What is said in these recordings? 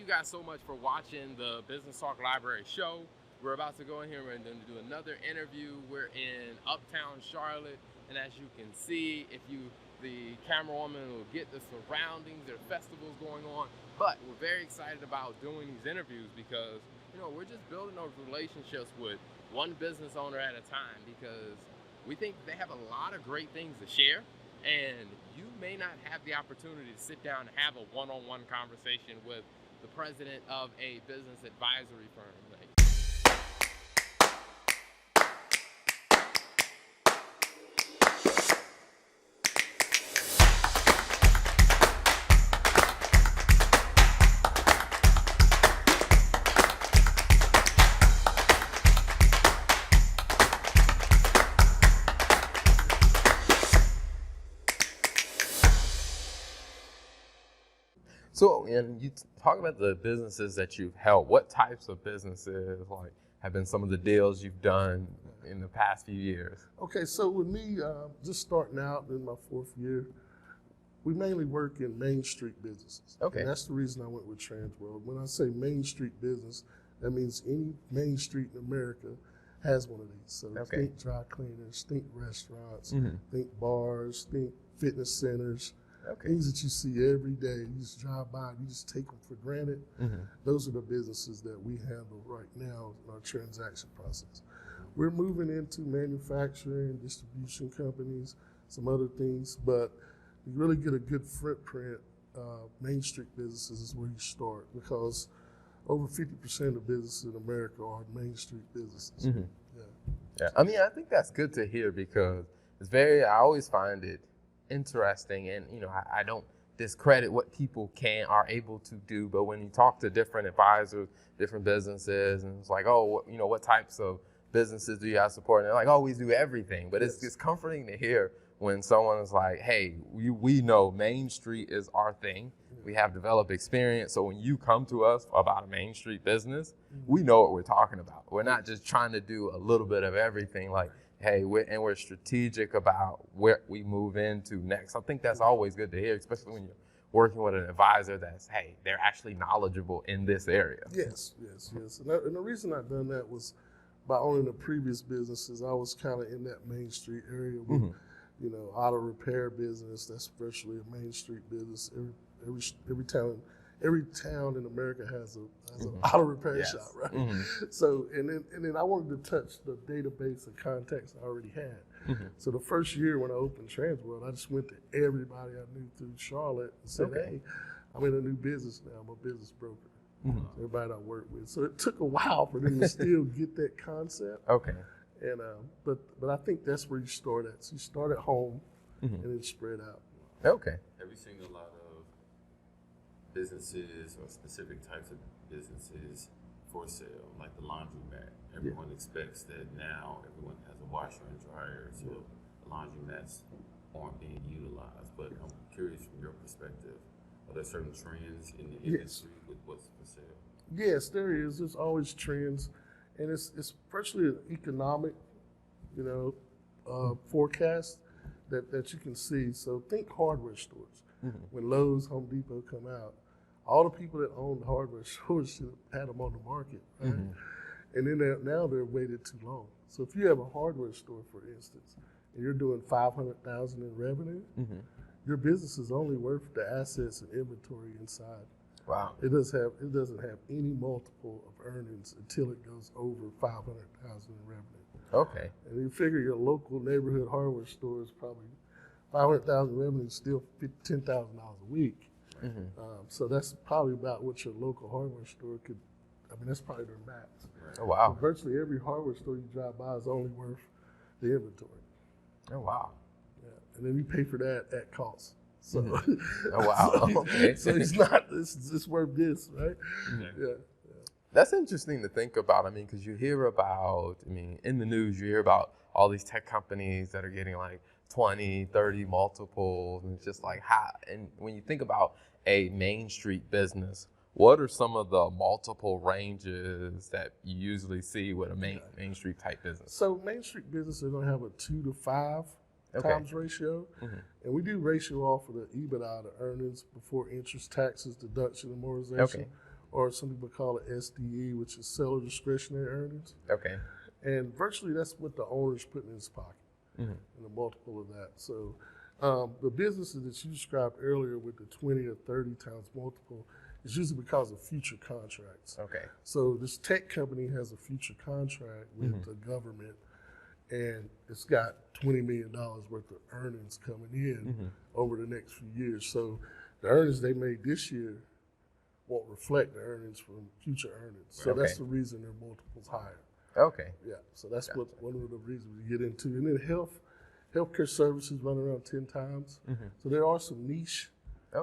you guys so much for watching the Business Talk Library show. We're about to go in here and then do another interview. We're in Uptown Charlotte, and as you can see, the camerawoman will get the surroundings. There are festivals going on, but we're very excited about doing these interviews because we're just building those relationships with one business owner at a time because we think they have a lot of great things to share, and you may not have the opportunity to sit down and have a one-on-one conversation with the president of a business advisory firm. So, and you talk about the businesses that you've helped. What types of businesses have been some of the deals you've done in the past few years? Okay, so with me, just starting out in my 4th year, we mainly work in Main Street businesses. Okay. And that's the reason I went with Transworld. When I say Main Street business, that means any Main Street in America has one of these. So think dry cleaners, think restaurants, think bars, think fitness centers. Things that you see every day. You just drive by, you just take them for granted. Those are the businesses that we handle right now in our transaction process. We're moving into manufacturing, distribution companies, some other things, but you really get a good footprint. Main Street businesses is where you start because over 50% of businesses in America are Main Street businesses. Yeah, I mean, I think that's good to hear because I always find it interesting, and I don't discredit what people are able to do, but when you talk to different advisors, different businesses, and it's like, oh, what types of businesses do you guys support? And they're like, oh, we do everything. But it's comforting to hear when someone is like, hey, we know Main Street is our thing. We have developed experience. So when you come to us about a Main Street business, we know what we're talking about. We're not just trying to do a little bit of everything. Hey, we're strategic about where we move into next. I think that's always good to hear, especially when you're working with an advisor they're actually knowledgeable in this area. Yes. And the reason I've done that was by owning the previous businesses, I was kind of in that Main Street area with, auto repair business. That's virtually a Main Street business. Every town in America has an auto repair shop, right? So, and then I wanted to touch the database of contacts I already had. So the first year when I opened Transworld, I just went to everybody I knew through Charlotte and said, hey, I'm in a new business now. I'm a business broker. Everybody I work with. So it took a while for them to still get that concept. And but I think that's where you start at. So you start at home and then spread out. Have you seen a lot of businesses or specific types of businesses for sale, like the laundromat? Everyone expects that now everyone has a washer and dryer, so laundromats aren't being utilized. But I'm curious from your perspective, are there certain trends in the industry with what's for sale? Yes, there is. There's always trends, and it's virtually an economic, forecast that you can see. So think hardware stores. When Lowe's, Home Depot come out, all the people that own the hardware stores should have had them on the market, right? And then now they're waited too long. So if you have a hardware store, for instance, and you're doing $500,000 in revenue, your business is only worth the assets and inventory inside. Wow. It doesn't have any multiple of earnings until it goes over $500,000 in revenue. And you figure your local neighborhood hardware store is probably $500,000 revenue, still $10,000 a week. So that's probably about what your local hardware store could. That's probably their max. Oh wow. So virtually every hardware store you drive by is only worth the inventory. Oh wow. Yeah, and then you pay for that at cost. So, oh wow. So it's worth this, right? Yeah. That's interesting to think about. Because you hear about, in the news, you hear about all these tech companies that are getting 20, 30 multiples, and it's just how. And when you think about a Main Street business, what are some of the multiple ranges that you usually see with a Main Street type business? So Main Street business is going to have a 2 to 5 times ratio, and we do ratio off of the EBITDA, the earnings before interest, taxes, deduction, amortization, or some people call it SDE, which is seller discretionary earnings. Okay. And virtually that's what the owner's putting in his pocket, and a multiple of that. So the businesses that you described earlier with the 20 or 30 times multiple is usually because of future contracts. Okay. So this tech company has a future contract with the government, and it's got $20 million worth of earnings coming in over the next few years. So the earnings they made this year won't reflect the earnings from future earnings. So that's the reason their multiple's higher. Okay. Yeah, so that's what one of the reasons we get into. And then healthcare services run around 10 times. So there are some niche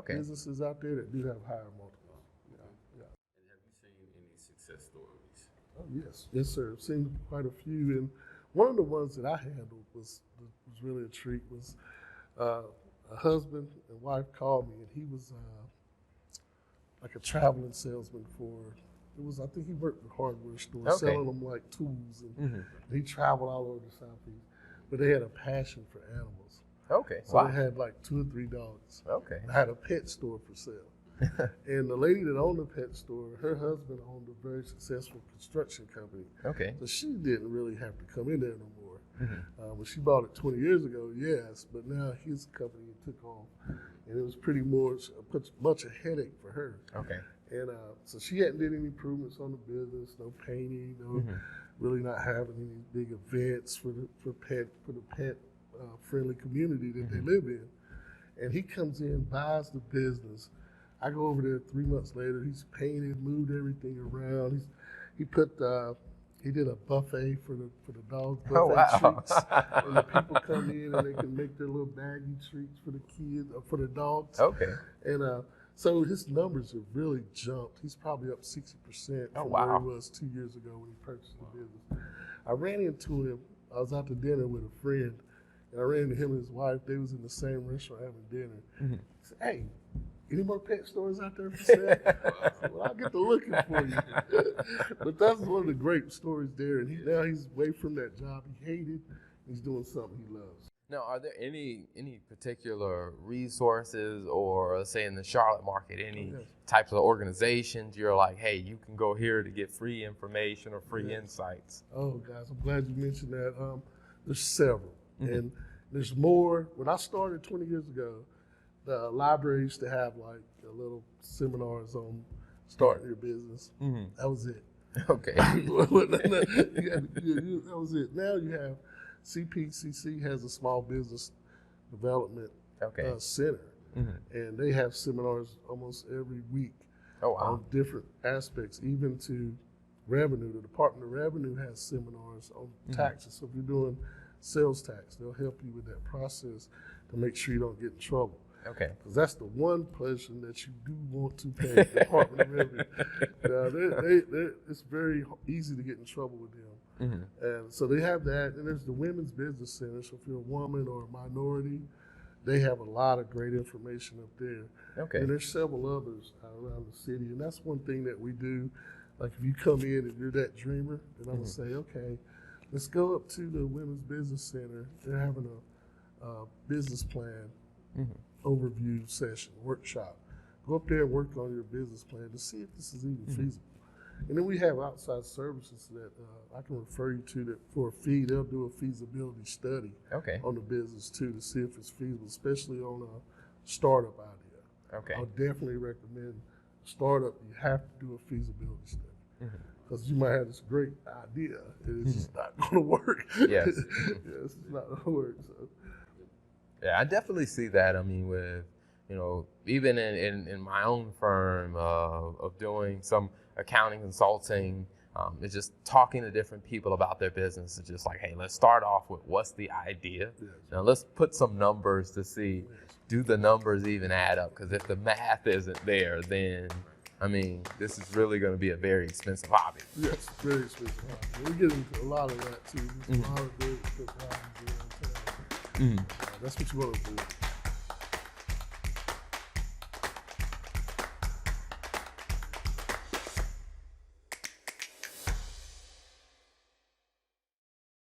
businesses out there that do have higher multiples. Yeah. And have you seen any success stories? Oh, yes, sir. I've seen quite a few. And one of the ones that I handled was really a treat. Was a husband and wife called me, and he was like a traveling salesman I think he worked at hardware stores, selling them like tools, and he traveled all over the Southeast. But they had a passion for animals. Okay. So they had like 2 or 3 dogs. Okay. I had a pet store for sale. And the lady that owned the pet store, her husband owned a very successful construction company. Okay. So she didn't really have to come in there no more. When she bought it 20 years ago, yes, but now his company took off, and it was pretty much a headache for her. Okay. And so she hadn't did any improvements on the business, no painting, no really not having any big events for the pet friendly community that they live in. And he comes in, buys the business. I go over there 3 months later. He's painted, moved everything around. He did a buffet for the dogs, buffet treats. And the people come in and they can make their little baggy treats for the kids, for the dogs. Okay. And so his numbers have really jumped. He's probably up 60% from where he was 2 years ago when he purchased the business. I ran into him. I was out to dinner with a friend, and I ran into him and his wife. They was in the same restaurant having dinner. I said, "Hey, any more pet stores out there for sale?" I said, "Well, I'll get to looking for you." But that's one of the great stories there. And now he's away from that job he hated. He's doing something he loves. Now, are there any particular resources, or let's say in the Charlotte market, any types of organizations you're like, hey, you can go here to get free information or free insights? Oh, guys, I'm glad you mentioned that. There's several, and there's more. When I started 20 years ago, the library used to have like a little seminars on starting your business. That was it. Okay. That was it. Now you have CPCC has a small business development center, and they have seminars almost every week on different aspects, even to revenue. The Department of Revenue has seminars on taxes. So if you're doing sales tax, they'll help you with that process to make sure you don't get in trouble. Okay. Because that's the one person that you do want to pay, the Department of Revenue. It's very easy to get in trouble with them. And so they have that. And there's the Women's Business Center. So if you're a woman or a minority, they have a lot of great information up there. Okay. And there's several others around the city. And that's one thing that we do. Like if you come in and you're that dreamer, then I'm going to say, okay, let's go up to the Women's Business Center. They're having a business plan overview session, workshop. Go up there and work on your business plan to see if this is even feasible. And then we have outside services that I can refer you to that for a fee. They'll do a feasibility study on the business too to see if it's feasible, especially on a startup idea. Okay. I'll definitely recommend a startup. You have to do a feasibility study because you might have this great idea and it's just not going to work. Yes. It's not going to work. So. Yeah, I definitely see that. I mean, with, even in my own firm of doing some accounting consulting, it's just talking to different people about their business. It's just like, hey, let's start off with what's the idea. Now let's put some numbers to see, do the numbers even add up? Because if the math isn't there, then, I mean, this is really going to be a very expensive hobby. Yes, very expensive hobby. We get into a lot of that too. There's a lot of very expensive hobbies around town. That's what you want to do.